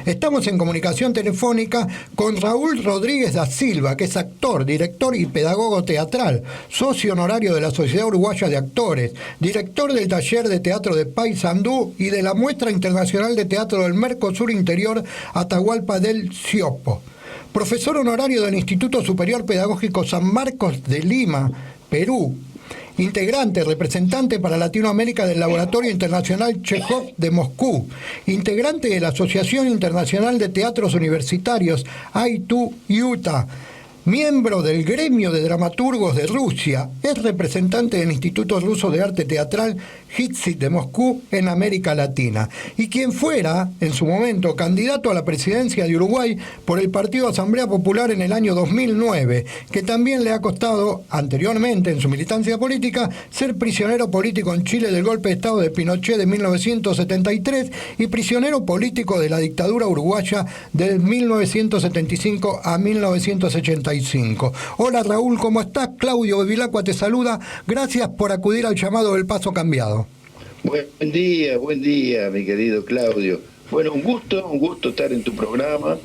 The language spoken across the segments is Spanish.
Estamos en comunicación telefónica con Raúl Rodríguez da Silva, que es actor, director y pedagogo teatral, socio honorario de la Sociedad Uruguaya de Actores, director del Taller de Teatro de Paysandú y de la Muestra Internacional de Teatro del Mercosur Interior Atahualpa del Ciopo. Profesor honorario del Instituto Superior Pedagógico San Marcos de Lima, Perú. Integrante, representante para Latinoamérica del Laboratorio Internacional Chekhov de Moscú, integrante de la Asociación Internacional de Teatros Universitarios, AITU Utah, miembro del Gremio de Dramaturgos de Rusia, es representante del Instituto Ruso de Arte Teatral HITSIT de Moscú en América Latina, y quien fuera, en su momento, candidato a la presidencia de Uruguay por el Partido Asamblea Popular en el año 2009, que también le ha costado, anteriormente en su militancia política, ser prisionero político en Chile del golpe de Estado de Pinochet de 1973 y prisionero político de la dictadura uruguaya de 1975 a 1985. Hola Raúl, ¿cómo estás? Claudio Bevilacqua te saluda. Gracias por acudir al llamado del Paso Cambiado. Buen día, mi querido Claudio. Bueno, un gusto estar en tu programa.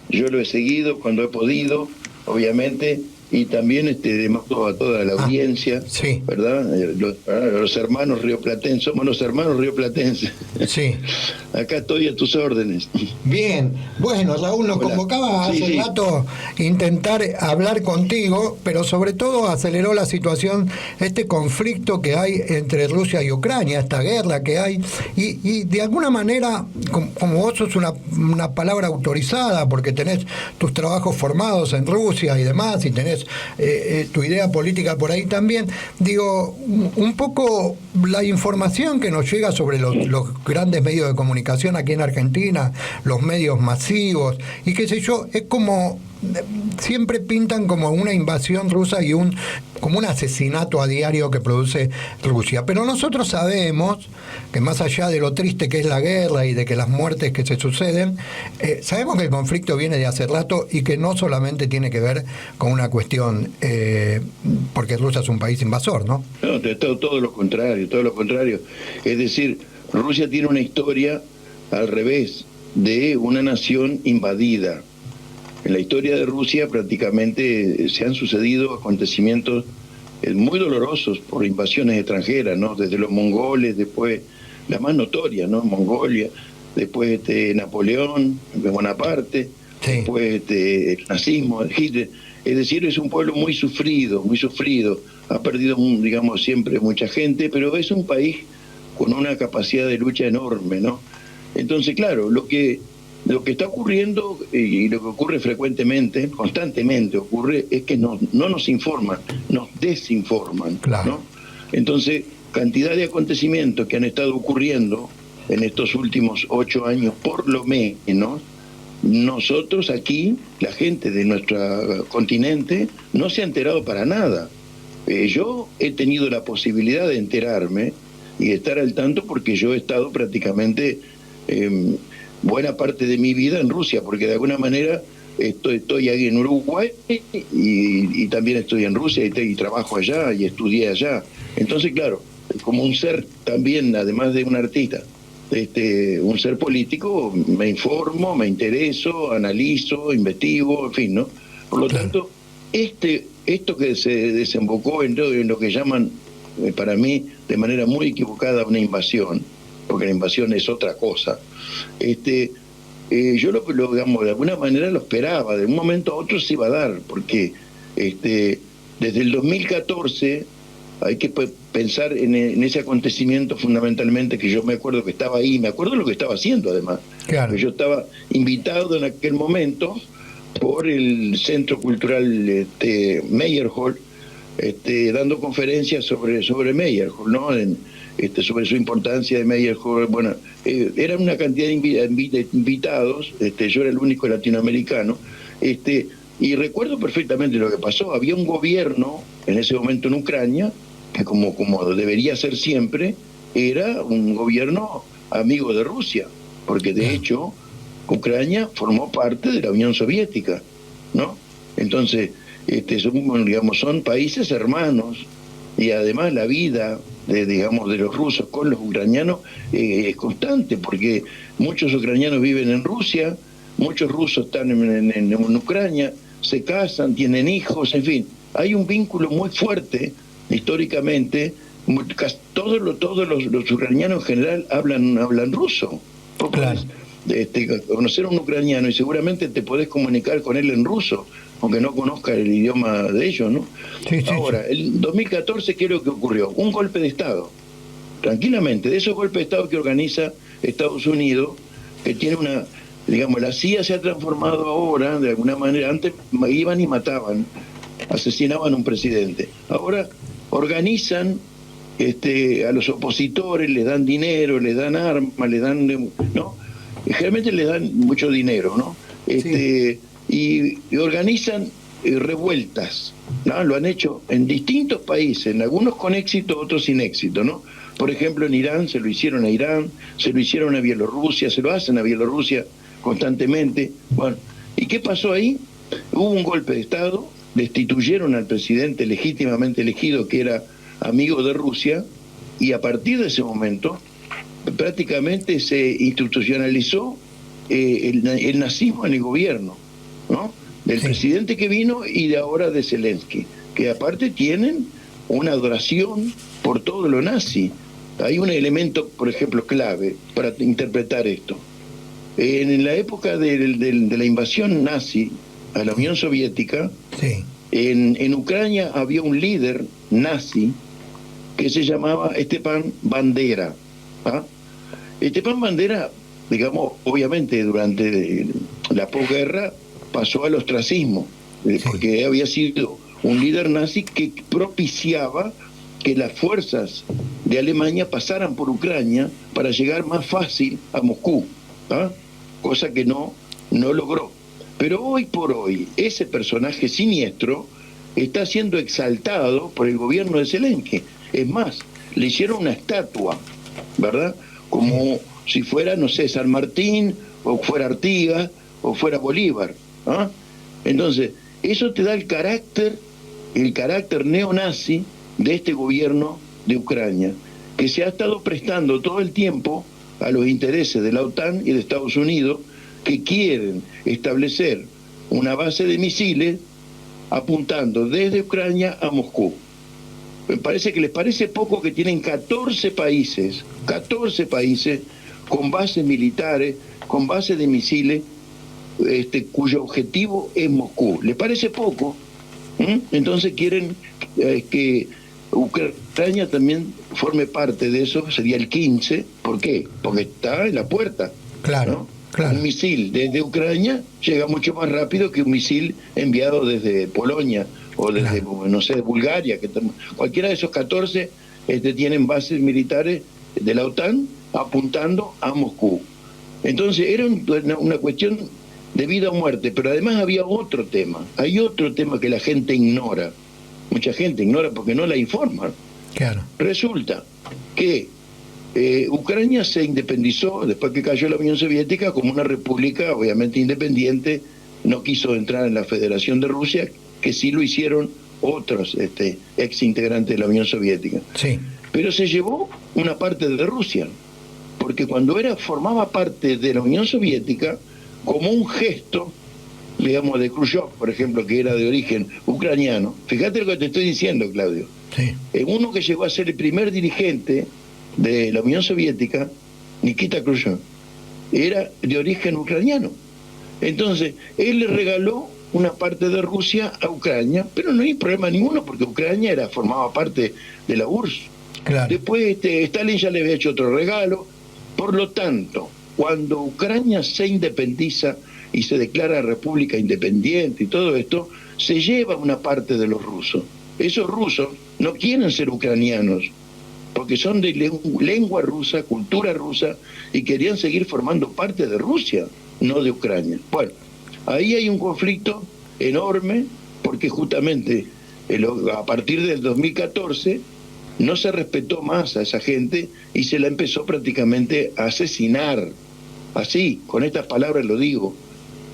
Yo lo he seguido cuando he podido, obviamente, y también de modo a toda la audiencia, sí. ¿Verdad? Los hermanos rioplatenses, somos los hermanos rioplatenses. Sí. Acá estoy a tus órdenes. Bien, bueno, Raúl, nos convocaba hace rato intentar hablar contigo, pero sobre todo aceleró la situación, este conflicto que hay entre Rusia y Ucrania, esta guerra que hay, y de alguna manera, como vos sos una palabra autorizada, porque tenés tus trabajos formados en Rusia y demás, y tenés tu idea política por ahí también, digo, un poco la información que nos llega sobre los grandes medios de comunicación aquí en Argentina, los medios masivos, y qué sé yo, es como siempre pintan como una invasión rusa y como un asesinato a diario que produce Rusia. Pero nosotros sabemos que más allá de lo triste que es la guerra y de que las muertes que se suceden, sabemos que el conflicto viene de hace rato y que no solamente tiene que ver con una cuestión porque Rusia es un país invasor, ¿no? No, todo lo contrario. Es decir, Rusia tiene una historia al revés de una nación invadida. En la historia de Rusia prácticamente se han sucedido acontecimientos muy dolorosos por invasiones extranjeras, ¿no? Desde los mongoles, después la más notoria, ¿no? Mongolia, después Napoleón, Bonaparte, sí. Después el nazismo, Hitler. Es decir, es un pueblo muy sufrido, ha perdido, digamos, siempre mucha gente, pero es un país con una capacidad de lucha enorme, ¿no? Entonces, claro, lo que está ocurriendo y lo que ocurre frecuentemente, constantemente ocurre, es que no nos informan, nos desinforman, claro. ¿No? Entonces, cantidad de acontecimientos que han estado ocurriendo en estos últimos 8 años, por lo menos, nosotros aquí, la gente de nuestro continente, no se ha enterado para nada. Yo he tenido la posibilidad de enterarme y de estar al tanto porque yo he estado prácticamente buena parte de mi vida en Rusia, porque de alguna manera estoy ahí en Uruguay y también estoy en Rusia y trabajo allá y estudié allá. Entonces, claro, como un ser también, además de un artista, un ser político, me informo, me intereso, analizo, investigo, en fin, ¿no? Por lo tanto, esto que se desembocó en lo que llaman, para mí, de manera muy equivocada, una invasión, porque la invasión es otra cosa, yo digamos, de alguna manera lo esperaba, de un momento a otro se iba a dar, porque desde el 2014 hay que pensar en ese acontecimiento fundamentalmente, que yo me acuerdo que estaba ahí, me acuerdo lo que estaba haciendo además. Claro. Yo estaba invitado en aquel momento por el Centro Cultural Meyerhold, dando conferencias sobre Meyerhold, ¿no? Sobre su importancia de Meyerhold. Bueno, era una cantidad de invitados, yo era el único latinoamericano, y recuerdo perfectamente lo que pasó. Había un gobierno en ese momento en Ucrania que como debería ser siempre, era un gobierno amigo de Rusia, porque de hecho Ucrania formó parte de la Unión Soviética, ¿no? Entonces, son países hermanos, y además la vida digamos, de los rusos con los ucranianos es constante, porque muchos ucranianos viven en Rusia, muchos rusos están en Ucrania, se casan, tienen hijos, en fin, hay un vínculo muy fuerte históricamente. Todos los ucranianos en general hablan ruso. Claro. Conocer a un ucraniano y seguramente te podés comunicar con él en ruso, aunque no conozca el idioma de ellos, ¿no? Sí, sí, Ahora, sí. el 2014, ¿qué es lo que ocurrió? Un golpe de Estado, tranquilamente, de esos golpes de Estado que organiza Estados Unidos, que tiene una, digamos, la CIA se ha transformado ahora, de alguna manera, antes iban y mataban, asesinaban a un presidente, ahora organizan a los opositores, les dan dinero, les dan armas, les dan, ¿no? Generalmente les dan mucho dinero, ¿no? Sí. Y organizan revueltas, ¿no? Lo han hecho en distintos países, en algunos con éxito, otros sin éxito, ¿no? Por ejemplo, en Irán se lo hicieron a Irán, se lo hicieron a Bielorrusia, se lo hacen a Bielorrusia constantemente. Bueno, ¿y qué pasó ahí? Hubo un golpe de Estado, destituyeron al presidente legítimamente elegido, que era amigo de Rusia, y a partir de ese momento prácticamente se institucionalizó el nazismo en el gobierno, ¿no? Del Sí. presidente que vino y de ahora de Zelensky, que aparte tienen una adoración por todo lo nazi. Hay un elemento, por ejemplo, clave para interpretar esto. En la época de la invasión nazi a la Unión Soviética, Sí. en Ucrania había un líder nazi que se llamaba Stepan Bandera. ¿Ah? Stepan Bandera, digamos, obviamente durante la posguerra pasó al ostracismo, porque había sido un líder nazi que propiciaba que las fuerzas de Alemania pasaran por Ucrania para llegar más fácil a Moscú, ¿ah? Cosa que no logró. Pero hoy por hoy, ese personaje siniestro está siendo exaltado por el gobierno de Zelensky. Es más, le hicieron una estatua, ¿verdad? Como si fuera, no sé, San Martín, o fuera Artigas, o fuera Bolívar. ¿Ah? Entonces, eso te da el carácter neonazi de este gobierno de Ucrania, que se ha estado prestando todo el tiempo a los intereses de la OTAN y de Estados Unidos, que quieren establecer una base de misiles apuntando desde Ucrania a Moscú. Me parece que les parece poco que tienen 14 países con bases militares, con bases de misiles, cuyo objetivo es Moscú. ¿Les parece poco? Entonces quieren que Ucrania también forme parte de eso, sería el 15. ¿Por qué? Porque está en la puerta. Claro, ¿no? claro. Un misil desde Ucrania llega mucho más rápido que un misil enviado desde Polonia o desde, no sé, Bulgaria. Cualquiera de esos 14 tienen bases militares de la OTAN apuntando a Moscú. Entonces era una cuestión de vida o muerte, pero además había otro tema. Hay otro tema que la gente ignora. Mucha gente ignora porque no la informan. Claro. Resulta que Ucrania se independizó después que cayó la Unión Soviética como una república obviamente independiente, no quiso entrar en la Federación de Rusia, que sí lo hicieron otros ex integrantes de la Unión Soviética. Sí. Pero se llevó una parte de Rusia, porque cuando formaba parte de la Unión Soviética, como un gesto, digamos, de Khrushchev, por ejemplo, que era de origen ucraniano, fíjate lo que te estoy diciendo, Claudio, Sí. uno que llegó a ser el primer dirigente de la Unión Soviética, Nikita Khrushchev, era de origen ucraniano. Entonces, él le regaló una parte de Rusia a Ucrania, pero no hay problema ninguno porque Ucrania formaba parte de la URSS. Claro. Después Stalin ya le había hecho otro regalo. Por lo tanto, cuando Ucrania se independiza y se declara república independiente y todo esto, se lleva una parte de los rusos. Esos rusos no quieren ser ucranianos, porque son de lengua rusa, cultura rusa, y querían seguir formando parte de Rusia, no de Ucrania. Bueno, ahí hay un conflicto enorme, porque justamente a partir del 2014 no se respetó más a esa gente y se la empezó prácticamente a asesinar. Así, con estas palabras lo digo.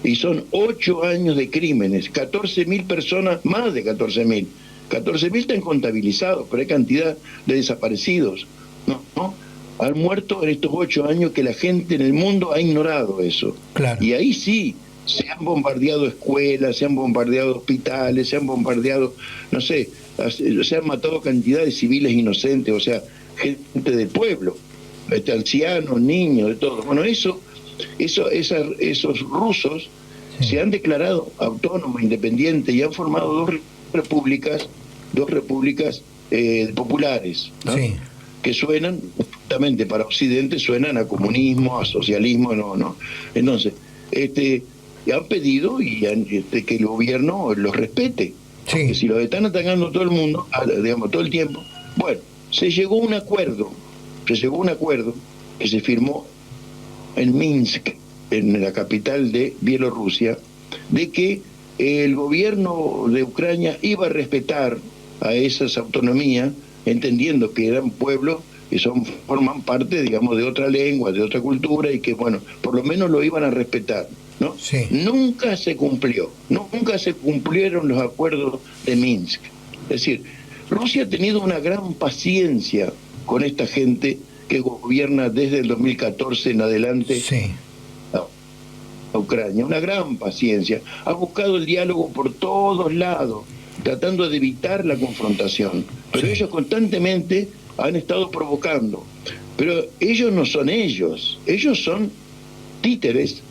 Y son 8 años de crímenes, 14.000 personas, más de 14.000, 14.000 están contabilizados, pero hay cantidad de desaparecidos, ¿no? Han muerto en estos 8 años que la gente en el mundo ha ignorado eso. Claro. Y ahí sí, se han bombardeado escuelas, se han bombardeado hospitales, se han bombardeado, no sé, se han matado cantidad de civiles inocentes, o sea, gente del pueblo, ancianos, niños, de todo. Bueno, esos rusos se han declarado autónomos, independientes, y han formado dos repúblicas populares, ¿no? Sí. Que suenan, justamente para Occidente, suenan a comunismo, a socialismo, no. Entonces, han pedido que el gobierno los respete. Sí. Porque si los están atacando todo el mundo, digamos, todo el tiempo, bueno, se llegó a un acuerdo que se firmó en Minsk, en la capital de Bielorrusia, de que el gobierno de Ucrania iba a respetar a esas autonomías, entendiendo que eran pueblos que forman parte, digamos, de otra lengua, de otra cultura, y que, bueno, por lo menos lo iban a respetar, ¿no? Sí. Nunca se cumplieron los acuerdos de Minsk. Es decir, Rusia ha tenido una gran paciencia con esta gente que gobierna desde el 2014 en adelante. Sí. A Ucrania, una gran paciencia. Ha buscado el diálogo por todos lados, tratando de evitar la confrontación. Pero ellos constantemente han estado provocando. Pero ellos no son ellos son títeres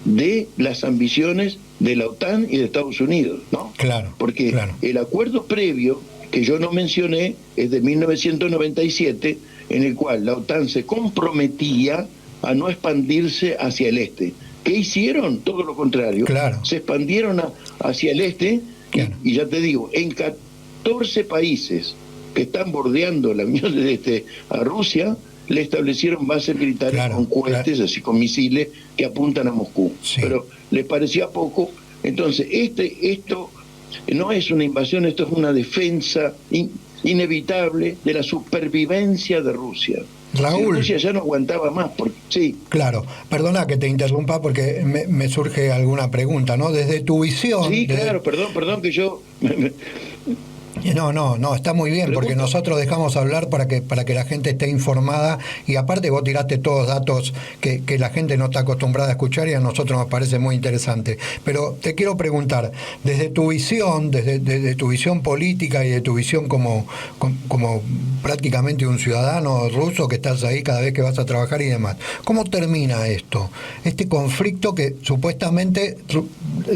de las ambiciones de la OTAN y de Estados Unidos, ¿no? Claro. Porque claro. El acuerdo previo, que yo no mencioné, es de 1997, en el cual la OTAN se comprometía a no expandirse hacia el este. ¿Qué hicieron? Todo lo contrario. Claro. Se expandieron hacia el este, claro. y ya te digo, en 14 países que están bordeando la Unión a Rusia, le establecieron bases militares, claro, con cohetes, así con misiles que apuntan a Moscú. Sí. Pero les parecía poco. Entonces, esto no es una invasión, esto es una defensa inevitable de la supervivencia de Rusia. Raúl, Rusia ya no aguantaba más. Sí. Claro, perdona que te interrumpa porque me surge alguna pregunta, ¿no? Desde tu visión... Sí, claro, perdón que yo... No, está muy bien, porque nosotros dejamos hablar para que la gente esté informada, y aparte vos tiraste todos datos que la gente no está acostumbrada a escuchar, y a nosotros nos parece muy interesante. Pero te quiero preguntar, desde tu visión, desde tu visión política y de tu visión como prácticamente un ciudadano ruso que estás ahí cada vez que vas a trabajar y demás, ¿cómo termina esto? Este conflicto que supuestamente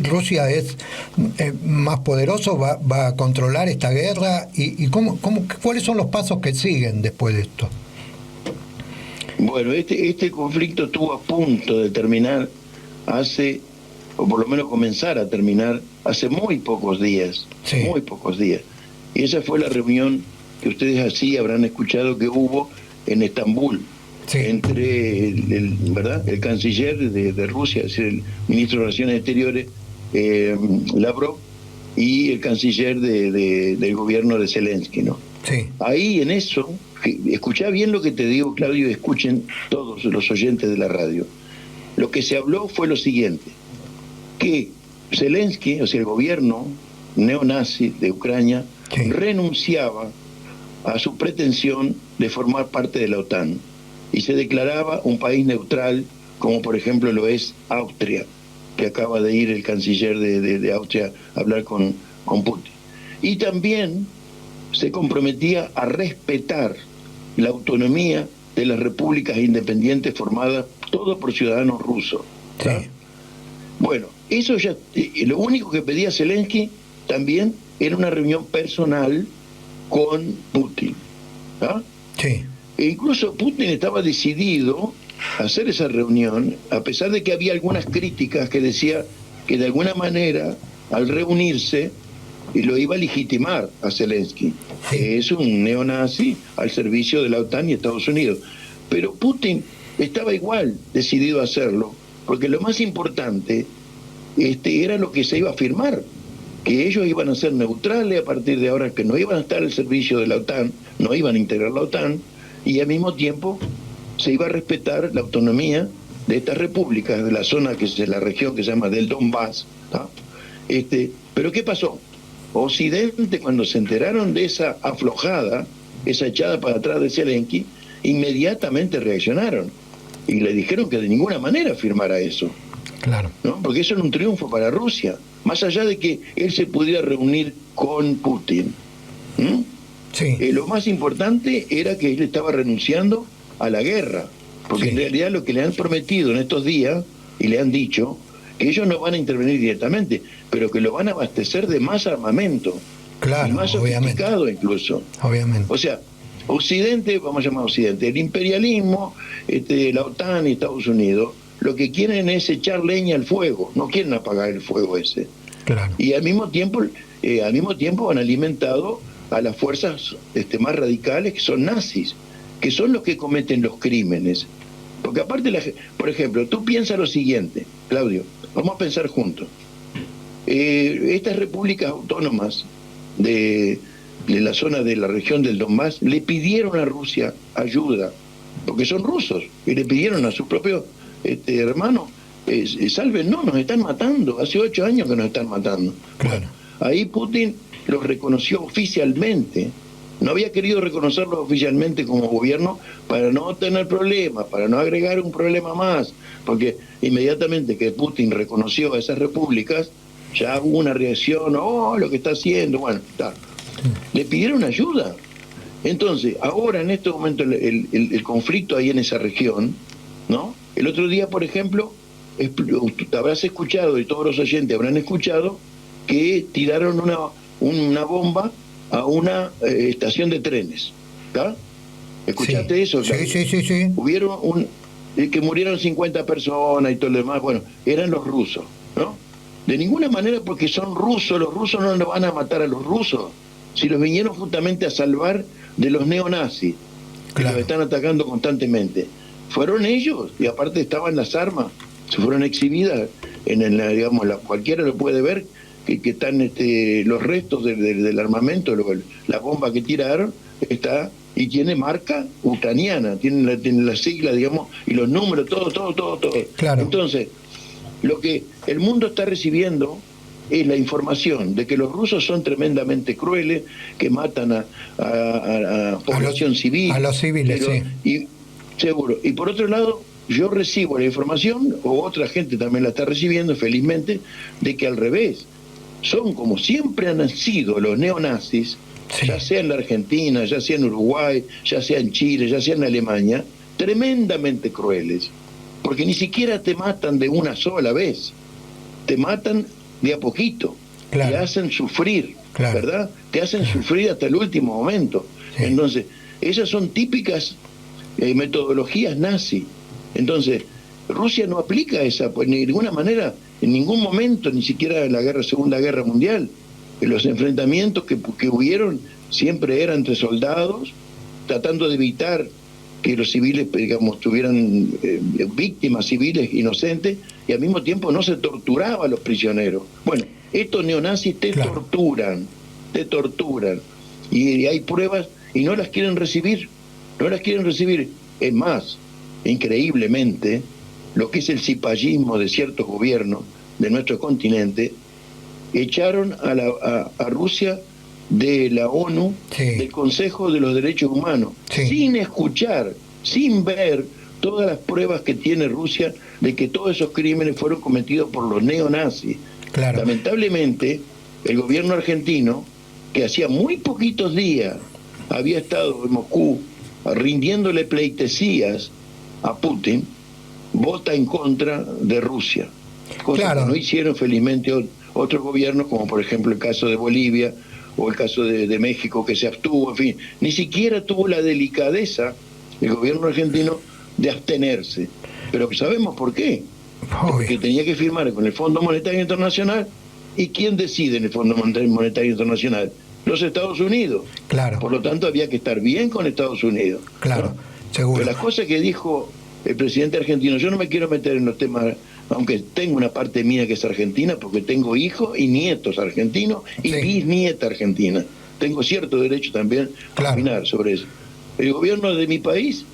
Rusia es más poderoso, va a controlar esta guerra, y ¿cuáles son los pasos que siguen después de esto? Bueno, este conflicto estuvo a punto de terminar o por lo menos comenzar a terminar hace muy pocos días, sí. Muy pocos días. Y esa fue la reunión que ustedes así habrán escuchado que hubo en Estambul, sí. Entre el canciller de Rusia, es decir, el ministro de Relaciones Exteriores, Lavrov, y el canciller del gobierno de Zelensky, ¿no? Sí. Ahí en eso, escuchá bien lo que te digo, Claudio, y escuchen todos los oyentes de la radio. Lo que se habló fue lo siguiente, que Zelensky, o sea, el gobierno neonazi de Ucrania, sí, renunciaba a su pretensión de formar parte de la OTAN y se declaraba un país neutral, como por ejemplo lo es Austria, que acaba de ir el canciller de Austria a hablar con Putin. Y también se comprometía a respetar la autonomía de las repúblicas independientes formadas todo por ciudadanos rusos. Sí. Bueno, eso ya, lo único que pedía Zelensky también era una reunión personal con Putin. ¿Ah? Sí. E incluso Putin estaba decidido hacer esa reunión, a pesar de que había algunas críticas que decía que de alguna manera, al reunirse, lo iba a legitimar a Zelensky, que es un neonazi al servicio de la OTAN y Estados Unidos. Pero Putin estaba igual decidido a hacerlo, porque lo más importante era lo que se iba a firmar, que ellos iban a ser neutrales a partir de ahora, que no iban a estar al servicio de la OTAN, no iban a integrar la OTAN, y al mismo tiempo se iba a respetar la autonomía de estas repúblicas, de la zona, que es la región que se llama del Donbass, ¿no? Pero ¿qué pasó? Occidente, cuando se enteraron de esa aflojada, esa echada para atrás de Zelensky, inmediatamente reaccionaron y le dijeron que de ninguna manera firmara eso. Claro. ¿No? Porque eso era un triunfo para Rusia, más allá de que él se pudiera reunir con Putin. Sí. Lo más importante era que él estaba renunciando a la guerra, porque Sí. en realidad lo que le han prometido en estos días, y le han dicho, que ellos no van a intervenir directamente, pero que lo van a abastecer de más armamento, Claro, y más obviamente. sofisticado incluso. Obviamente. O sea, Occidente, vamos a llamar Occidente, el imperialismo, la OTAN y Estados Unidos, lo que quieren es echar leña al fuego, no quieren apagar el fuego ese. Claro. Y al mismo tiempo han alimentado a las fuerzas más radicales, que son nazis, que son los que cometen los crímenes. Porque aparte, por ejemplo, tú piensas lo siguiente, Claudio, vamos a pensar juntos. Estas repúblicas autónomas de la zona de la región del Donbass le pidieron a Rusia ayuda, porque son rusos, y le pidieron a su propio hermano, sálvenos, nos están matando, hace 8 años que nos están matando. Claro. Ahí Putin los reconoció oficialmente. No había querido reconocerlos oficialmente como gobierno para no tener problemas, para no agregar un problema más, porque inmediatamente que Putin reconoció a esas repúblicas, ya hubo una reacción, lo que está haciendo, bueno, está. Le pidieron ayuda. Entonces, ahora en este momento el conflicto ahí en esa región, ¿no? El otro día, por ejemplo, habrás escuchado, y todos los oyentes habrán escuchado, que tiraron una bomba a una estación de trenes. ¿Está? ¿Escuchaste Sí. eso? Sí. Hubieron que murieron 50 personas y todo lo demás. Bueno, eran los rusos, ¿no? De ninguna manera, porque son rusos, los rusos no nos van a matar a los rusos, si los vinieron justamente a salvar de los neonazis, que Claro. los están atacando constantemente. Fueron ellos, y aparte estaban las armas, se fueron exhibidas cualquiera lo puede ver, que están los restos del armamento, la bomba que tiraron, está, y tiene marca ucraniana, tiene la sigla, digamos, y los números, todo. Claro. Entonces, lo que el mundo está recibiendo es la información de que los rusos son tremendamente crueles, que matan a población civil. A los civiles, sí. Y, seguro. Y por otro lado, yo recibo la información, o otra gente también la está recibiendo, felizmente, de que al revés, son como siempre han sido los neonazis, Sí. ya sea en la Argentina, ya sea en Uruguay, ya sea en Chile, ya sea en Alemania, tremendamente crueles. Porque ni siquiera te matan de una sola vez, te matan de a poquito, Claro. te hacen sufrir, Claro. ¿verdad? Te hacen sufrir hasta el último momento. Sí. Entonces, esas son típicas metodologías nazi. Entonces, Rusia no aplica esa, pues, de ninguna manera, en ningún momento, ni siquiera en la Segunda Guerra Mundial. Los enfrentamientos que hubieron siempre eran entre soldados, tratando de evitar que los civiles, digamos, tuvieran víctimas civiles inocentes, y al mismo tiempo no se torturaba a los prisioneros. Bueno, estos neonazis te Claro. torturan, y hay pruebas y no las quieren recibir. Es más, increíblemente, lo que es el cipallismo de ciertos gobiernos de nuestro continente, echaron a Rusia de la ONU, Sí. del Consejo de los Derechos Humanos, Sí. sin escuchar, sin ver todas las pruebas que tiene Rusia de que todos esos crímenes fueron cometidos por los neonazis. Claro. Lamentablemente, el gobierno argentino, que hacía muy poquitos días había estado en Moscú rindiéndole pleitesías a Putin, vota en contra de Rusia. Cosa Claro. que no hicieron felizmente otros gobiernos, como por ejemplo el caso de Bolivia o el caso de México, que se abstuvo, en fin. Ni siquiera tuvo la delicadeza el gobierno argentino de abstenerse. Pero sabemos por qué. Porque Obvio. tenía que firmar con el Fondo Monetario Internacional. ¿Y quién decide en el Fondo Monetario Internacional? Los Estados Unidos. Claro. Por lo tanto, había que estar bien con Estados Unidos. Claro, ¿no? seguro. Pero las cosas que dijo el presidente argentino, yo no me quiero meter en los temas, aunque tengo una parte mía que es argentina, porque tengo hijos y nietos argentinos y Sí. bisnieta argentina. Tengo cierto derecho también Claro. a opinar sobre eso. El gobierno de mi país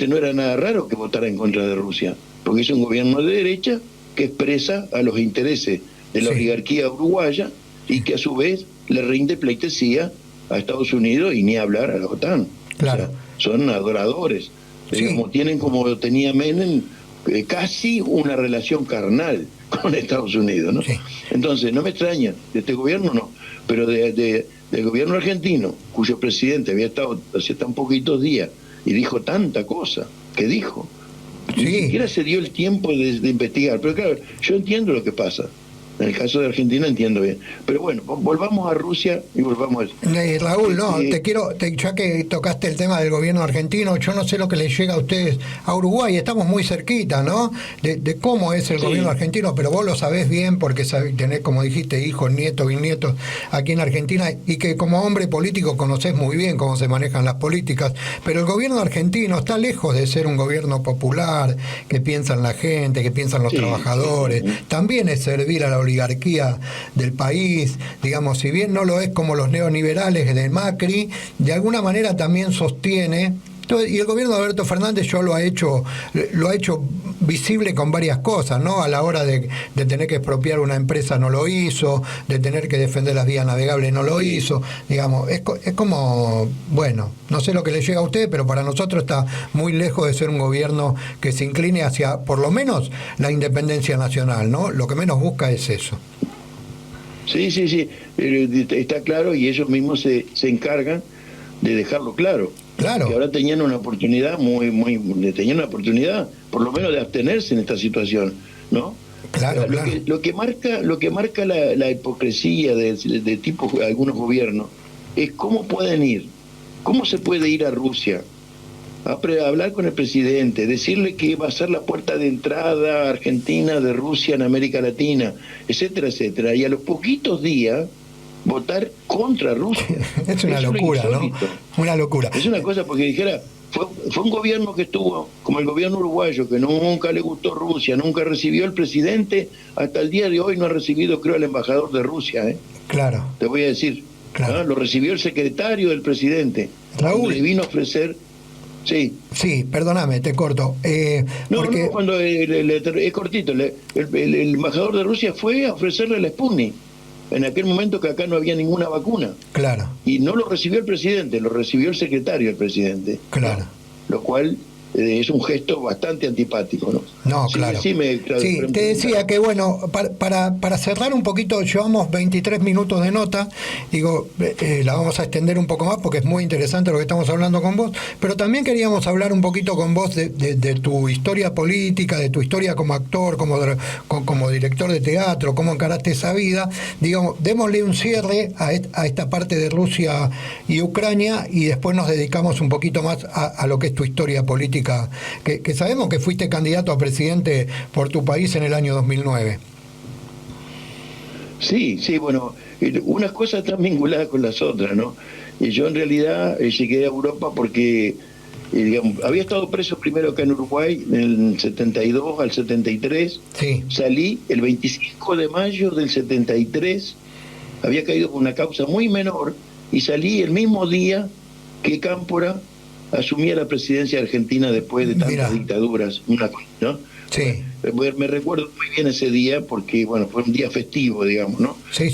no era nada raro que votara en contra de Rusia, porque es un gobierno de derecha que expresa a los intereses de la Sí. oligarquía uruguaya y que a su vez le rinde pleitesía a Estados Unidos y ni hablar a la OTAN. Claro. O sea, son adoradores. Sí. Digamos, tienen, como tenía Menem, casi una relación carnal con Estados Unidos, ¿no? Sí. Entonces, no me extraña, de este gobierno no, pero del gobierno argentino, cuyo presidente había estado hace tan poquitos días y dijo tanta cosa que dijo, Sí. ni siquiera se dio el tiempo de investigar. Pero claro, yo entiendo lo que pasa. En el caso de Argentina entiendo bien. Pero bueno, volvamos a Rusia y volvamos a... Raúl, no, ya que tocaste el tema del gobierno argentino, yo no sé lo que les llega a ustedes a Uruguay, estamos muy cerquita, ¿no? De cómo es el gobierno argentino, pero vos lo sabés bien porque tenés, como dijiste, hijos, nietos, bisnietos aquí en Argentina, y que como hombre político conocés muy bien cómo se manejan las políticas, pero el gobierno argentino está lejos de ser un gobierno popular, que piensa en la gente, que piensa en los trabajadores, también es servir a la oligarquía del país, digamos, si bien no lo es como los neoliberales de Macri, de alguna manera también sostiene. Y el gobierno de Alberto Fernández lo ha hecho visible con varias cosas, ¿no? A la hora de tener que expropiar una empresa no lo hizo, de tener que defender las vías navegables no lo hizo, digamos, es como, bueno, no sé lo que le llega a usted, pero para nosotros está muy lejos de ser un gobierno que se incline hacia, por lo menos, la independencia nacional, ¿no? Lo que menos busca es eso. Sí, está claro, y ellos mismos se encargan de dejarlo claro. Claro. Que ahora tenían una oportunidad tenían una oportunidad, por lo menos, de abstenerse en esta situación, ¿no? Claro, claro. Lo que marca la hipocresía de tipo algunos gobiernos es cómo pueden ir, cómo se puede ir a Rusia a hablar con el presidente, decirle que va a ser la puerta de entrada argentina de Rusia en América Latina, etcétera, etcétera, y a los poquitos días votar contra Rusia. Es una locura, ¿no? Una locura. Es una cosa, porque dijera, fue un gobierno que estuvo, como el gobierno uruguayo, que nunca le gustó Rusia, nunca recibió el presidente, hasta el día de hoy no ha recibido, creo, el embajador de Rusia, ¿eh? Claro. Te voy a decir, claro. ¿No? Lo recibió el secretario del presidente. Raúl. Le vino a ofrecer... Sí, perdóname, te corto. Porque... No, cuando es cortito, el embajador de Rusia fue a ofrecerle la Sputnik. En aquel momento que acá no había ninguna vacuna. Claro. Y no lo recibió el presidente, lo recibió el secretario del presidente. Claro. Lo cual es un gesto bastante antipático, ¿no? No, sí, claro. Claro. Sí, te decía que, bueno, para cerrar un poquito, llevamos 23 minutos de nota, digo, la vamos a extender un poco más porque es muy interesante lo que estamos hablando con vos, pero también queríamos hablar un poquito con vos de tu historia política, de tu historia como actor, como director de teatro, cómo encaraste esa vida. Digamos, démosle un cierre a esta parte de Rusia y Ucrania y después nos dedicamos un poquito más a lo que es tu historia política, que sabemos que fuiste candidato a presidente por tu país en el año 2009. Sí, bueno, unas cosas están vinculadas con las otras, ¿no? Y yo en realidad llegué a Europa porque, digamos, había estado preso primero acá en Uruguay, en el 72 al 73, sí. Salí el 25 de mayo del 73, había caído por una causa muy menor, y salí el mismo día que Cámpora asumía la presidencia argentina después de tantas dictaduras, ¿no? Sí. Me recuerdo muy bien ese día porque, bueno, fue un día festivo, digamos, ¿no? Sí.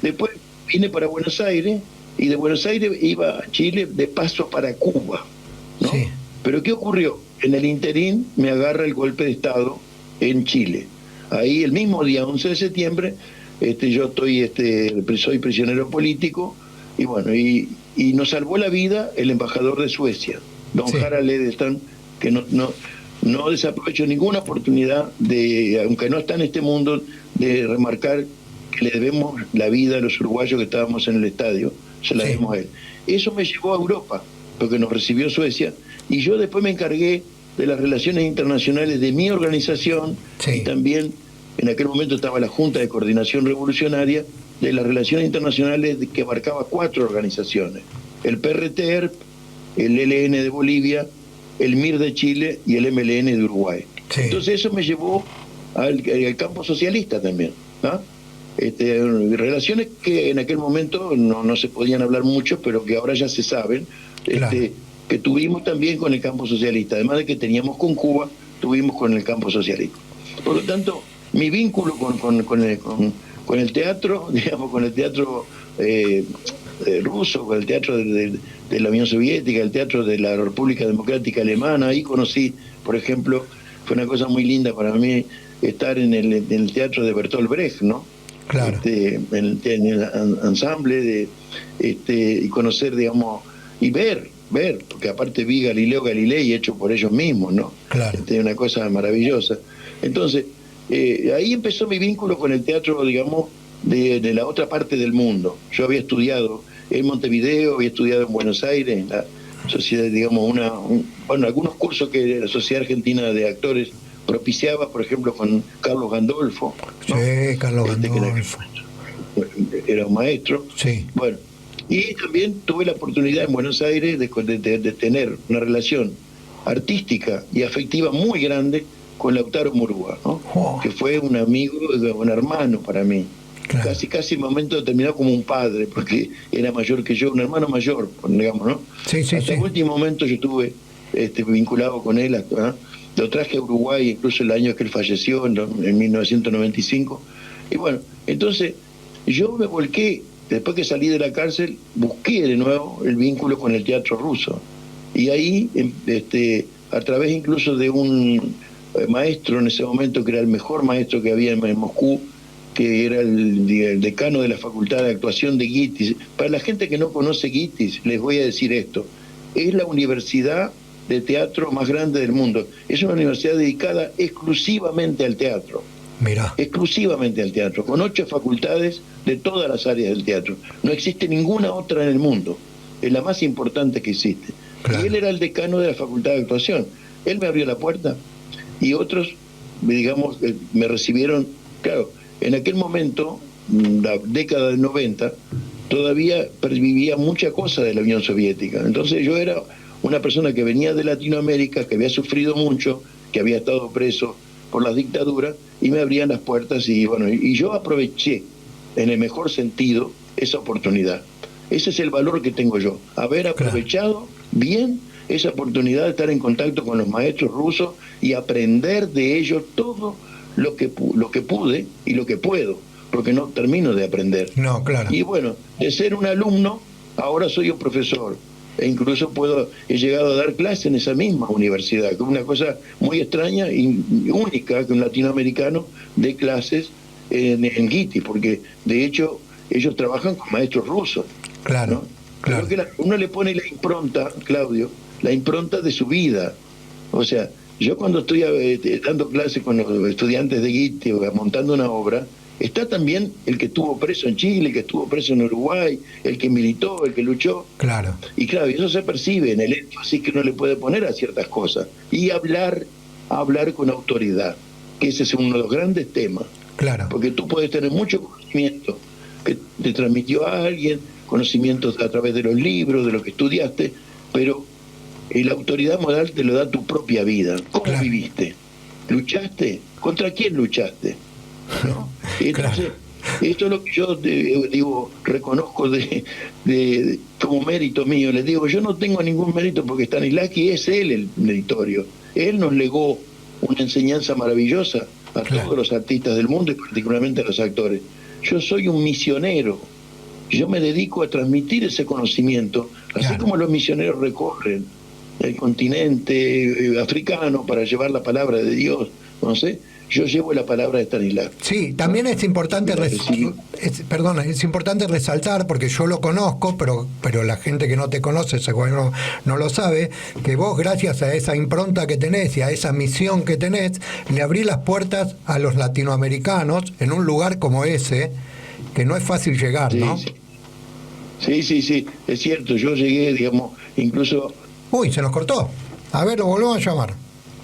Después vine para Buenos Aires y de Buenos Aires iba a Chile de paso para Cuba, ¿no? Sí. Pero ¿qué ocurrió? En el interín me agarra el golpe de Estado en Chile. Ahí el mismo día, 11 de septiembre, yo soy prisionero político y bueno, y nos salvó la vida el embajador de Suecia, don Harald Edelstam, que no desaprovechó ninguna oportunidad aunque no está en este mundo, de remarcar que le debemos la vida a los uruguayos que estábamos en el estadio, se la debemos a él. Eso me llevó a Europa, porque nos recibió Suecia, y yo después me encargué de las relaciones internacionales de mi organización, y también en aquel momento estaba la Junta de Coordinación Revolucionaria, de las relaciones internacionales que abarcaba 4 organizaciones: el PRT-ERP, el ELN de Bolivia, el MIR de Chile y el MLN de Uruguay. Sí. Entonces eso me llevó al campo socialista también, ¿no? Relaciones que en aquel momento no se podían hablar mucho, pero que ahora ya se saben, claro. Que tuvimos también con el campo socialista, además de que teníamos con Cuba, tuvimos con el campo socialista. Por lo tanto, mi vínculo con el teatro, digamos, con el teatro ruso, con el teatro de la Unión Soviética, el teatro de la República Democrática Alemana. Ahí conocí, por ejemplo, fue una cosa muy linda para mí estar en el teatro de Bertolt Brecht, ¿no? Claro. En el ensamble y conocer, digamos, y ver, porque aparte vi Galileo Galilei hecho por ellos mismos, ¿no? Claro. Una cosa maravillosa. Entonces, ahí empezó mi vínculo con el teatro, digamos, de la otra parte del mundo. Yo había estudiado en Montevideo, había estudiado en Buenos Aires, en la sociedad, digamos, algunos cursos que la Sociedad Argentina de Actores propiciaba, por ejemplo, con Carlos Gandolfo, ¿no? Sí, Carlos Gandolfo. Era un maestro. Sí. Bueno, y también tuve la oportunidad en Buenos Aires de tener una relación artística y afectiva muy grande con Lautaro Murúa, ¿no? Oh. Que fue un amigo, un hermano para mí. Claro. Casi en momento determinado como un padre, porque era mayor que yo, un hermano mayor, digamos, ¿no? Sí, Hasta el último momento yo estuve vinculado con él, ¿no? Lo traje a Uruguay incluso el año que él falleció, en 1995. Y bueno, entonces yo me volqué, después que salí de la cárcel, busqué de nuevo el vínculo con el teatro ruso. Y ahí, a través incluso de un maestro en ese momento, que era el mejor maestro que había en Moscú, que era el decano de la Facultad de Actuación de GITIS. Para la gente que no conoce GITIS, les voy a decir esto. Es la universidad de teatro más grande del mundo. Es una universidad dedicada exclusivamente al teatro. Mirá. Exclusivamente al teatro, con 8 facultades de todas las áreas del teatro. No existe ninguna otra en el mundo. Es la más importante que existe. Claro. Y él era el decano de la Facultad de Actuación. Él me abrió la puerta y otros, digamos, me recibieron. Claro, en aquel momento, la década del 90, todavía pervivía mucha cosa de la Unión Soviética. Entonces yo era una persona que venía de Latinoamérica, que había sufrido mucho, que había estado preso por las dictaduras, y me abrían las puertas, y bueno, y yo aproveché, en el mejor sentido, esa oportunidad. Ese es el valor que tengo yo, haber aprovechado bien esa oportunidad de estar en contacto con los maestros rusos y aprender de ellos todo lo que pude y lo que puedo, porque no termino de aprender. No, claro. Y bueno, de ser un alumno, ahora soy un profesor, e incluso he llegado a dar clases en esa misma universidad, que es una cosa muy extraña y única que un latinoamericano dé clases en GITIS, porque de hecho ellos trabajan con maestros rusos. Claro, ¿no? claro. Creo que uno le pone la impronta, Claudio, la impronta de su vida. O sea, yo cuando estoy dando clases con los estudiantes de GITIS, montando una obra, está también el que estuvo preso en Chile, el que estuvo preso en Uruguay, el que militó, el que luchó. Claro. Y claro, eso se percibe en el énfasis que uno le puede poner a ciertas cosas. Y hablar con autoridad, que ese es uno de los grandes temas. Claro. Porque tú puedes tener mucho conocimiento que te transmitió a alguien, conocimientos a través de los libros, de lo que estudiaste, pero la autoridad moral te lo da tu propia vida. ¿Cómo viviste? ¿Luchaste? ¿Contra quién luchaste? ¿No? Entonces, esto es lo que yo digo, reconozco como mérito mío. Les digo, yo no tengo ningún mérito porque Stanislavski es él el meritorio. Él nos legó una enseñanza maravillosa a todos los artistas del mundo y particularmente a los actores. Yo soy un misionero. Yo me dedico a transmitir ese conocimiento, así como los misioneros recorren el continente africano para llevar la palabra de Dios, no sé. Yo llevo la palabra de Stanislavski. Sí, también es importante es importante resaltar, porque yo lo conozco, pero la gente que no te conoce seguro no lo sabe, que vos, gracias a esa impronta que tenés y a esa misión que tenés, le abrís las puertas a los latinoamericanos en un lugar como ese, que no es fácil llegar, ¿no? Sí, es cierto. Yo llegué, digamos, incluso... Uy, se nos cortó. A ver, lo volvemos a llamar.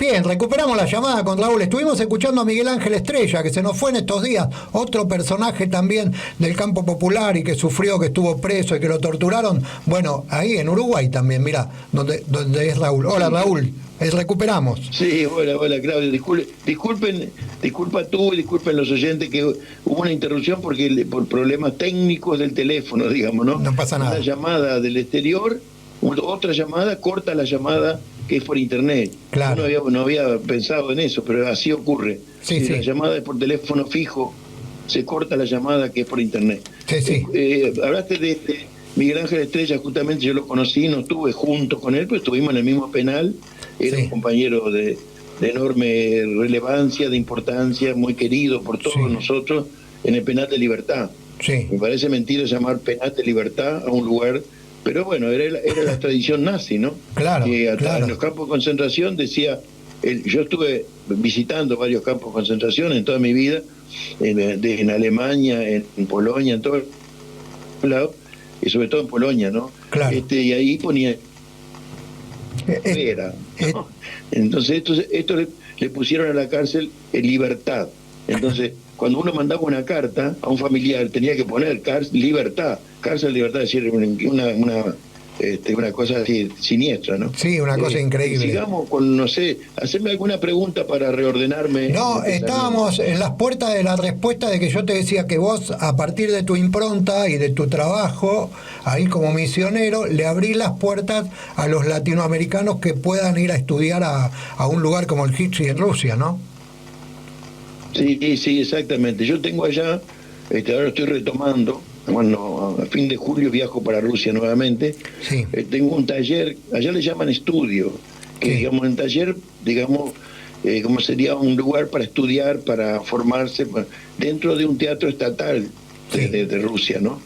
Bien, recuperamos la llamada con Raúl. Estuvimos escuchando a Miguel Ángel Estrella, que se nos fue en estos días, otro personaje también del campo popular y que sufrió, que estuvo preso y que lo torturaron. Bueno, ahí en Uruguay también, mirá, donde es Raúl. Hola, Raúl, recuperamos. Sí, hola Claudio, disculpa tú y disculpen los oyentes que hubo una interrupción por problemas técnicos del teléfono, digamos, ¿no? No pasa nada. Una llamada del exterior, otra llamada, corta la llamada que es por internet. Claro. No había pensado en eso, pero así ocurre. Sí. La llamada es por teléfono fijo, se corta la llamada, que es por internet. Sí. Hablaste de Miguel Ángel Estrella, justamente yo lo conocí, no estuve junto con él, pero estuvimos en el mismo penal. Era un compañero de enorme relevancia, de importancia, muy querido por todos nosotros, en el penal de Libertad. Me parece mentira llamar penal de Libertad a un lugar, pero bueno, era la tradición nazi, ¿no? Que en los campos de concentración decía, yo estuve visitando varios campos de concentración en toda mi vida, en Alemania, en Polonia, en todos lados, y sobre todo en Polonia, ¿no? Y ahí ponía ¿no? Entonces esto le pusieron a la cárcel en Libertad. Entonces, cuando uno mandaba una carta a un familiar, tenía que poner Libertad, cárcel Libertad, es decir, una cosa así siniestra, ¿no? Sí, una cosa increíble. Sigamos con, no sé, hacerme alguna pregunta para reordenarme. No, estábamos en las puertas de la respuesta de que yo te decía que vos, a partir de tu impronta y de tu trabajo, ahí como misionero, le abrís las puertas a los latinoamericanos que puedan ir a estudiar a un lugar como el Hitsi en Rusia, ¿no? Sí, exactamente. Yo tengo allá, ahora estoy retomando, bueno, a fin de julio viajo para Rusia nuevamente. Tengo un taller, allá le llaman estudio, que digamos en taller, digamos, como sería un lugar para estudiar, para formarse, dentro de un teatro estatal de Rusia, ¿no?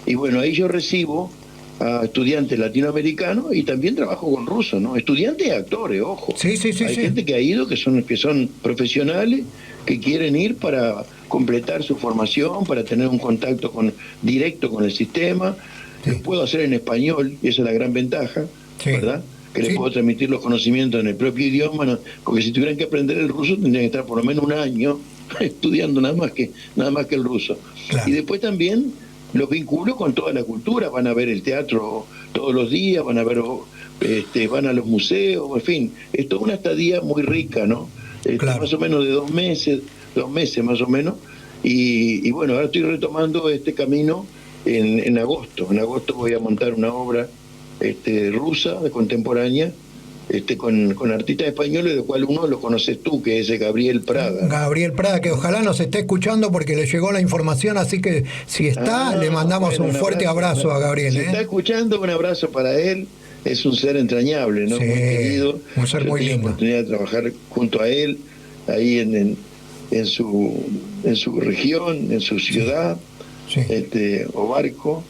Y bueno, ahí yo recibo a estudiantes latinoamericanos y también trabajo con rusos, ¿no? Estudiantes y actores, ojo. Hay gente que ha ido, que son profesionales, que quieren ir para completar su formación, para tener un contacto directo con el sistema. Lo puedo hacer en español, y esa es la gran ventaja, ¿verdad? Que les puedo transmitir los conocimientos en el propio idioma, ¿no? Porque si tuvieran que aprender el ruso tendrían que estar por lo menos un año estudiando nada más que el ruso. Y después también los vinculo con toda la cultura, van a ver el teatro todos los días, van a ver, van a los museos, en fin, es toda una estadía muy rica, ¿no? Más o menos de 2 meses más o menos, y bueno, ahora estoy retomando este camino en agosto. En agosto voy a montar una obra rusa, de contemporánea, con artistas españoles, de cual uno lo conoces tú, que es Gabriel Prada. Gabriel Prada, que ojalá nos esté escuchando porque le llegó la información, así que si está, le mandamos un fuerte abrazo a Gabriel. Si está escuchando, un abrazo para él. Es un ser entrañable, ¿no? Muy querido. Un ser muy lindo. Tuve la oportunidad de trabajar junto a él, ahí en su región, en su ciudad, Obarco.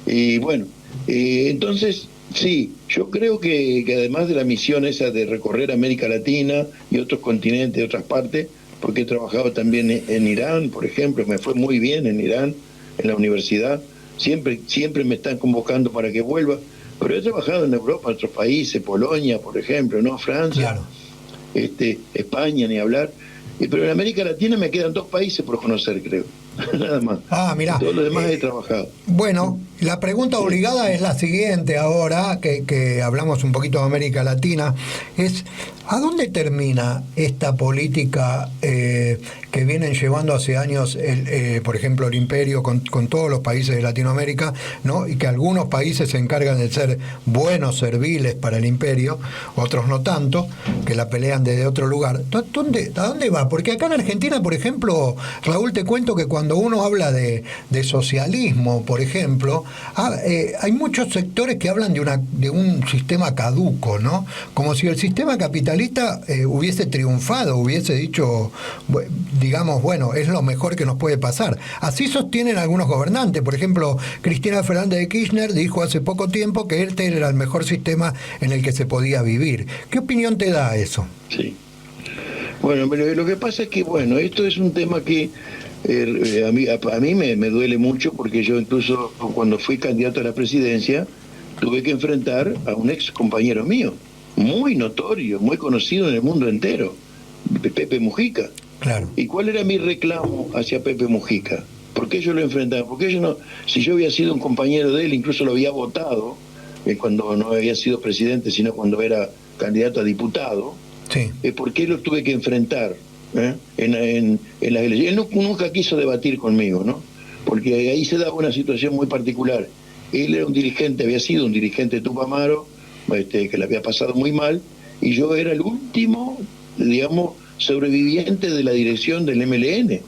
Y bueno, entonces, sí, yo creo que además de la misión esa de recorrer América Latina y otros continentes, otras partes, porque he trabajado también en Irán, por ejemplo, me fue muy bien en Irán, en la universidad, siempre me están convocando para que vuelva. Pero he trabajado en Europa, en otros países, Polonia, por ejemplo, ¿no? Francia, España, ni hablar. Pero en América Latina me quedan 2 países por conocer, creo. Nada más. Mirá. Todos los demás he trabajado. Bueno, la pregunta obligada es la siguiente ahora, que hablamos un poquito de América Latina, es ¿a dónde termina esta política que vienen llevando hace años, por ejemplo, el imperio con todos los países de Latinoamérica, ¿no? Y que algunos países se encargan de ser buenos, serviles para el imperio, otros no tanto, que la pelean desde otro lugar? ¿A dónde va? Porque acá en Argentina, por ejemplo, Raúl, te cuento que cuando uno habla de socialismo, por ejemplo, hay muchos sectores que hablan de un sistema caduco, ¿no? Como si el sistema capitalista hubiese triunfado, hubiese dicho, digamos, bueno, es lo mejor que nos puede pasar. Así sostienen algunos gobernantes. Por ejemplo, Cristina Fernández de Kirchner dijo hace poco tiempo que este era el mejor sistema en el que se podía vivir. ¿Qué opinión te da eso? Sí. Bueno, pero lo que pasa es que, bueno, esto es un tema que a mí me duele mucho, porque yo incluso cuando fui candidato a la presidencia tuve que enfrentar a un ex compañero mío, muy notorio, muy conocido en el mundo entero, Pepe Mujica. Claro. ¿Y cuál era mi reclamo hacia Pepe Mujica? ¿Por qué yo lo enfrentaba? Porque yo no, si yo había sido un compañero de él, incluso lo había votado, cuando no había sido presidente, sino cuando era candidato a diputado, ¿por qué lo tuve que enfrentar en las elecciones? Él nunca quiso debatir conmigo, ¿no? Porque ahí se daba una situación muy particular. Él era un dirigente, había sido un dirigente de Tupamaro, que le había pasado muy mal, y yo era el último, digamos, sobreviviente de la dirección del MLN,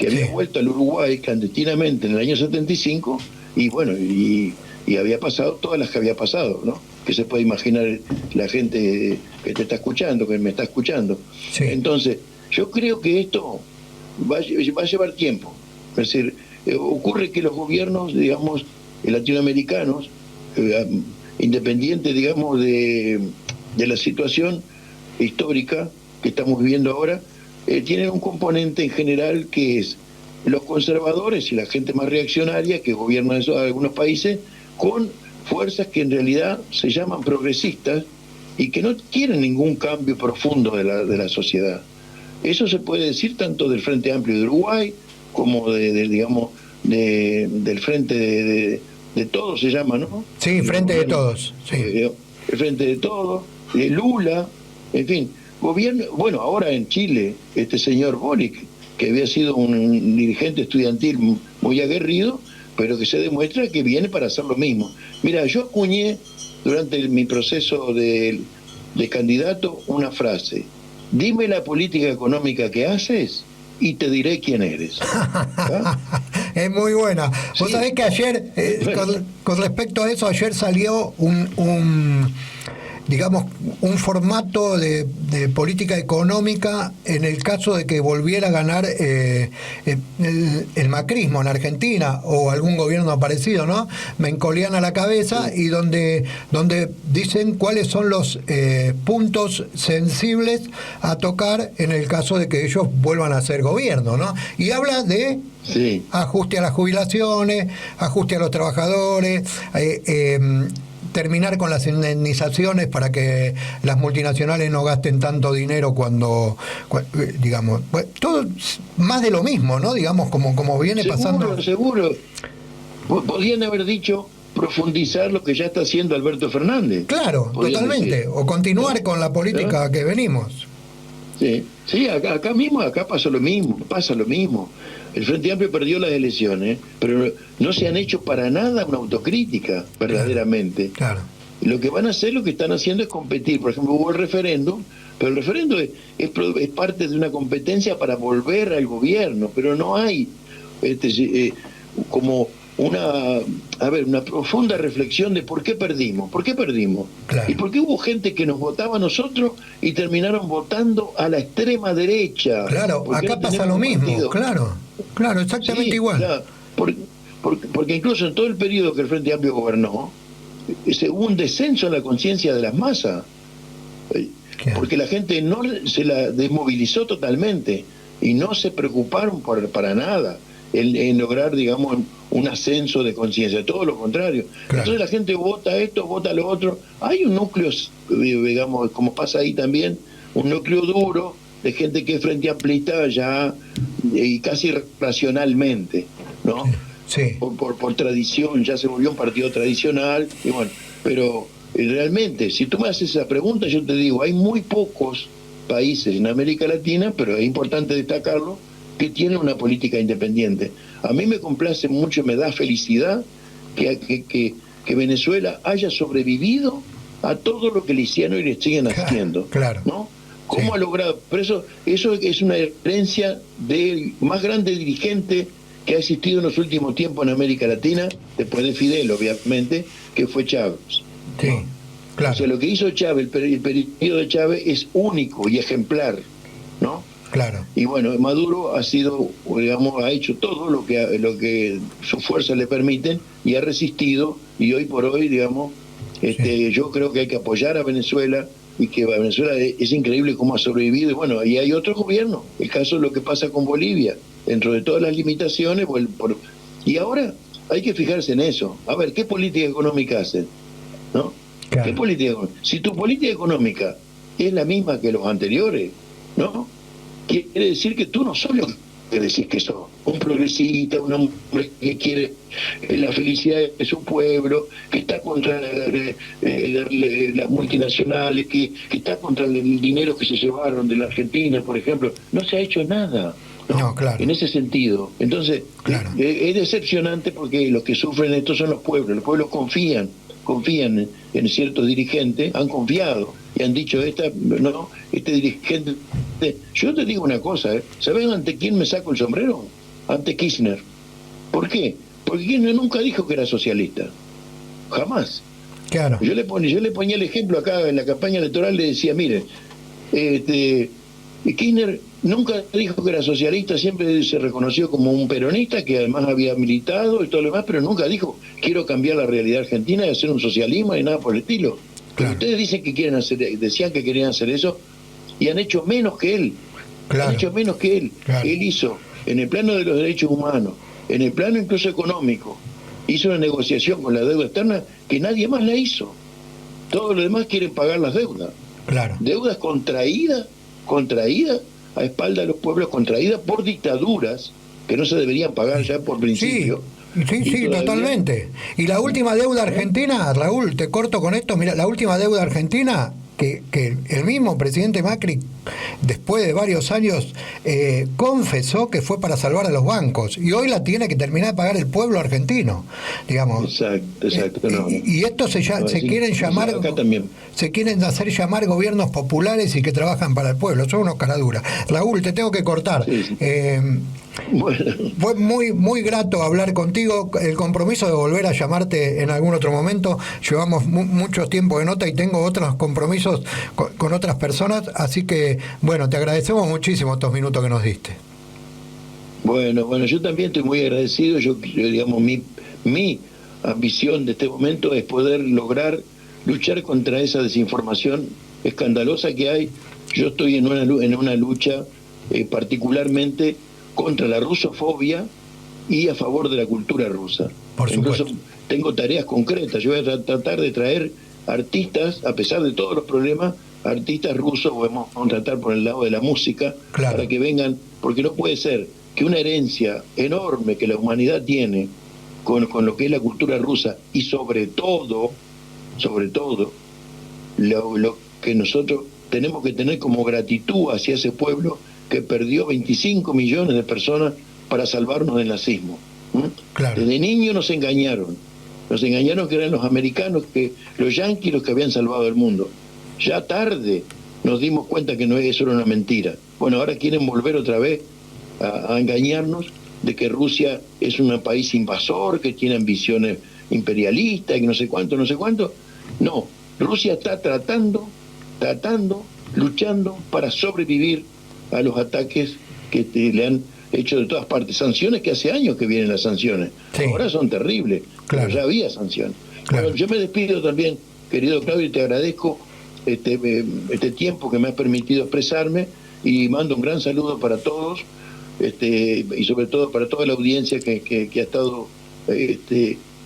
que había vuelto al Uruguay clandestinamente en el año 75, y bueno, y había pasado todas las que había pasado, ¿no? Que se puede imaginar la gente que te está escuchando, que me está escuchando. Sí. Entonces, yo creo que esto va a llevar tiempo. Es decir, ocurre que los gobiernos, digamos, latinoamericanos, independientes, digamos, de la situación histórica que estamos viviendo ahora, tienen un componente en general que es los conservadores y la gente más reaccionaria que gobierna algunos países, con fuerzas que en realidad se llaman progresistas y que no quieren ningún cambio profundo de la sociedad. Eso se puede decir tanto del Frente Amplio de Uruguay como digamos, del Frente de Todos, se llama, ¿no? Sí, Frente de Todos. Sí. El Frente de Todos, de Lula, en fin. Gobierno, bueno, ahora en Chile, este señor Boric, que había sido un dirigente estudiantil muy aguerrido, pero que se demuestra que viene para hacer lo mismo. Mira, yo acuñé durante mi proceso de candidato una frase: dime la política económica que haces y te diré quién eres. ¿Ah? Es muy buena. Vos sabés que ayer, con respecto a eso, ayer salió digamos, un formato de política económica en el caso de que volviera a ganar el macrismo en Argentina o algún gobierno parecido, ¿no? Me encolían a la cabeza, y donde dicen cuáles son los puntos sensibles a tocar en el caso de que ellos vuelvan a ser gobierno, ¿no? Y habla de ajuste a las jubilaciones, ajuste a los trabajadores, terminar con las indemnizaciones para que las multinacionales no gasten tanto dinero cuando digamos, todo más de lo mismo, ¿no? Digamos, como viene pasando. Seguro. Podrían haber dicho profundizar lo que ya está haciendo Alberto Fernández. Claro, totalmente. Decir. O continuar con la política que venimos. Sí, acá pasa lo mismo. El Frente Amplio perdió las elecciones, pero no se han hecho para nada una autocrítica, verdaderamente. Claro. Lo que van a hacer, lo que están haciendo es competir. Por ejemplo, hubo el referéndum, pero el referéndum es parte de una competencia para volver al gobierno, pero no hay como una profunda reflexión de por qué perdimos. Claro. Y por qué hubo gente que nos votaba a nosotros y terminaron votando a la extrema derecha. Claro, acá pasa lo mismo, claro, exactamente igual. Claro, porque incluso en todo el periodo que el Frente Amplio gobernó, hubo un descenso en la conciencia de las masas, porque la gente no se la desmovilizó totalmente y no se preocuparon para nada en lograr, digamos, un ascenso de conciencia, todo lo contrario. Claro. Entonces la gente vota esto, vota lo otro. Hay un núcleo, digamos, como pasa ahí también, un núcleo duro de gente que es frente amplista ya y casi racionalmente, ¿no? Sí. Por tradición, ya se volvió un partido tradicional, y bueno, pero realmente, si tú me haces esa pregunta, yo te digo, hay muy pocos países en América Latina, pero es importante destacarlo, que tienen una política independiente. A mí me complace mucho, me da felicidad que Venezuela haya sobrevivido a todo lo que le hicieron y le siguen haciendo. Claro. ¿No? ¿Cómo ha logrado? Por eso es una herencia del más grande dirigente que ha existido en los últimos tiempos en América Latina, después de Fidel, obviamente, que fue Chávez. Sí, claro. O sea, lo que hizo Chávez, el periodo de Chávez es único y ejemplar, ¿no? Claro. Y bueno, Maduro ha sido, digamos, ha hecho todo lo que sus fuerzas le permiten y ha resistido, y hoy por hoy, digamos, yo creo que hay que apoyar a Venezuela, y que Venezuela es increíble cómo ha sobrevivido. Y bueno, ahí hay otros gobiernos. El caso es lo que pasa con Bolivia, dentro de todas las limitaciones. Y ahora hay que fijarse en eso. A ver, ¿qué política económica hacen? ¿No? Claro. ¿Qué política económica? Si tu política económica es la misma que los anteriores, ¿no? Quiere decir que tú no sos lo que decís que sos. Un progresista, un hombre que quiere la felicidad de su pueblo, que está contra las multinacionales, que está contra el dinero que se llevaron de la Argentina, por ejemplo. No se ha hecho nada, ¿no? Claro. En ese sentido. Entonces, claro, es decepcionante, porque los que sufren esto son los pueblos. Los pueblos confían en ciertos dirigentes, han confiado y han dicho, este dirigente. Yo te digo una cosa, ¿sabes ante quién me saco el sombrero? ante Kirchner. ¿Por qué? Porque Kirchner nunca dijo que era socialista. Jamás. Claro. Yo le ponía el ejemplo acá en la campaña electoral, le decía, mire, Kirchner nunca dijo que era socialista, siempre se reconoció como un peronista que además había militado y todo lo demás, pero nunca dijo, quiero cambiar la realidad argentina y hacer un socialismo y nada por el estilo. Claro. Ustedes dicen que decían que querían hacer eso y han hecho menos que él. Claro. Han hecho menos que él. Claro. Él hizo, en el plano de los derechos humanos, en el plano incluso económico, hizo una negociación con la deuda externa que nadie más la hizo. Todos los demás quieren pagar las deudas. Claro. Deudas contraídas a espalda de los pueblos, contraídas por dictaduras que no se deberían pagar ya por principio. Sí, totalmente. Y la última deuda argentina, Raúl, te corto con esto, mira, la última deuda argentina que el mismo presidente Macri, después de varios años, confesó que fue para salvar a los bancos, y hoy la tiene que terminar de pagar el pueblo argentino, digamos. Exacto. Y esto se quieren llamar, acá también. Se quieren hacer llamar gobiernos populares y que trabajan para el pueblo. Son unos caraduras. Raúl, te tengo que cortar. Sí. Bueno. Fue muy grato hablar contigo. El compromiso de volver a llamarte en algún otro momento. Llevamos mucho tiempo de nota y tengo otros compromisos con otras personas, así que bueno, te agradecemos muchísimo estos minutos que nos diste. Bueno, yo también estoy muy agradecido. Yo digamos, mi ambición de este momento es poder lograr luchar contra esa desinformación escandalosa que hay. Yo estoy en una lucha particularmente contra la rusofobia y a favor de la cultura rusa. Por supuesto. Incluso tengo tareas concretas. Yo voy a tratar de traer artistas, a pesar de todos los problemas, artistas rusos, vamos a tratar por el lado de la música, claro, para que vengan, porque no puede ser que una herencia enorme que la humanidad tiene con lo que es la cultura rusa, y sobre todo, lo que nosotros tenemos que tener como gratitud hacia ese pueblo que perdió 25 millones de personas para salvarnos del nazismo. Claro. Desde niños nos engañaron que eran los americanos, los yanquis los que habían salvado el mundo. Ya tarde nos dimos cuenta que eso era una mentira. Bueno, ahora quieren volver otra vez a engañarnos de que Rusia es un país invasor, que tiene ambiciones imperialistas, que no sé cuánto. No, Rusia está luchando para sobrevivir a los ataques que le han hecho de todas partes. Sanciones que hace años que vienen las sanciones. Sí. Ahora son terribles, claro, pero ya había sanciones. Claro. Bueno, yo me despido también, querido Claudio, y te agradezco este tiempo que me has permitido expresarme, y mando un gran saludo para todos, y sobre todo para toda la audiencia que ha estado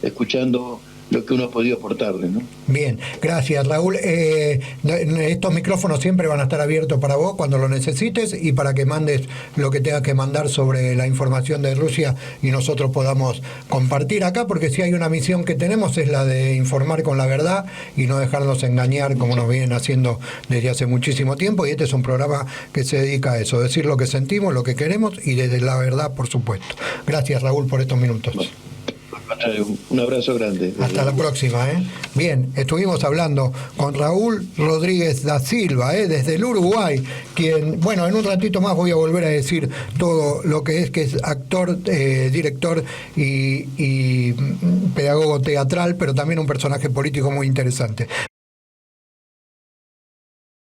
escuchando lo que uno ha podido aportarle, ¿no? Bien, gracias, Raúl. Estos micrófonos siempre van a estar abiertos para vos cuando lo necesites y para que mandes lo que tengas que mandar sobre la información de Rusia y nosotros podamos compartir acá, porque si hay una misión que tenemos es la de informar con la verdad y no dejarnos engañar como nos vienen haciendo desde hace muchísimo tiempo, y este es un programa que se dedica a eso, decir lo que sentimos, lo que queremos y desde la verdad, por supuesto. Gracias, Raúl, por estos minutos. Bueno. Un abrazo grande. Hasta la próxima. Bien, estuvimos hablando con Raúl Rodríguez da Silva, desde el Uruguay, quien, bueno, en un ratito más voy a volver a decir todo lo que es actor, director y pedagogo teatral, pero también un personaje político muy interesante.